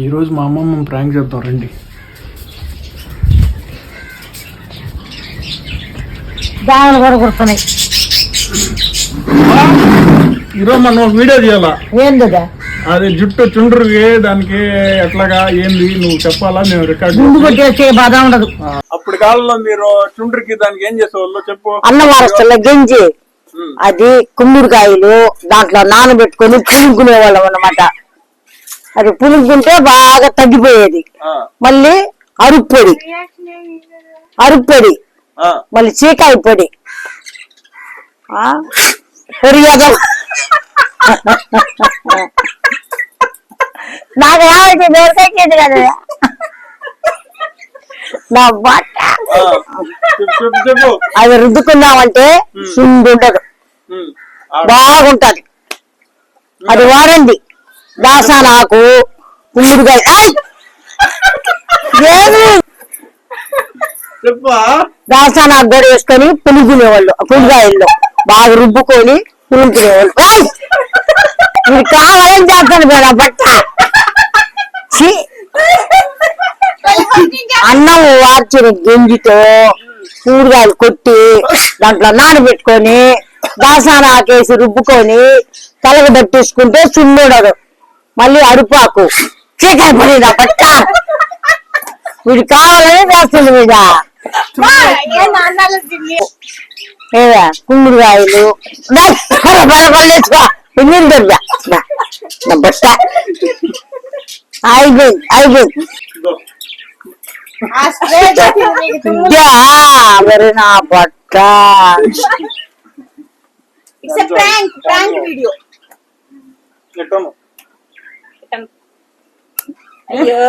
ఈరోజు మా అమ్మమ్మ ప్రాంక్ చేద్దాం రండి. దావలు కూడా కుడుతున్నాయి. ఈరోజు మనం ఒక వీడియో చేయాలా? ఏందిగా అది జుట్టు చుండ్రుకి దానికి ఎట్లాగా ఏంది నువ్వు చెప్పాలా? మేము రికార్డ్ ముందు కొట్టేసే బాధ ఉండదు. అప్పుడు కాలంలో మీరు చుండ్రుకి దానికి ఏం చేసేవాళ్ళు చెప్పు. అన్నం వారస్తుల గంజి అది కుమ్ముడికాయలు దాంట్లో నానబెట్టుకొని పులుగుకునే వాళ్ళం అన్నమాట. అది పులుగుకుంటే బాగా తగ్గిపోయేది. మళ్ళీ అరుప్పొడి మళ్ళీ చీకాయ పొడి పొడియాగా నాకు దొరకేది కదా నా బట్ట. అది రుద్దుకున్నామంటే సుండుంటదు, బాగుంటది. అది వాడండి. దాసానాకు కుమ్ముడుకాయ ఏమి దాసానాకు కూడా వేసుకొని పులుగునేవాళ్ళు. పులిగాయల్లో బాగా రుబ్బుకొని పులుగునేవాళ్ళు. మీరు కావాలని చేస్తాను కదా బట్ట. అన్నం వార్చిన గింజితో కూరగాయలు కొట్టి దాంట్లో నానబెట్టుకొని దాసానాకేసి రుబ్బుకొని తలకు పట్టేసుకుంటే చుండుడదు. మళ్ళీ అరుపాకు చీకాయ పడిన బట్ట. వీడు కావాలని చేస్తుంది మీద ఏదా కుమ్ముడుకాయలు నీళ్ళు దొరికా నా బట్ట అయిపోయింది. మరి నా బట్ట అయ్యో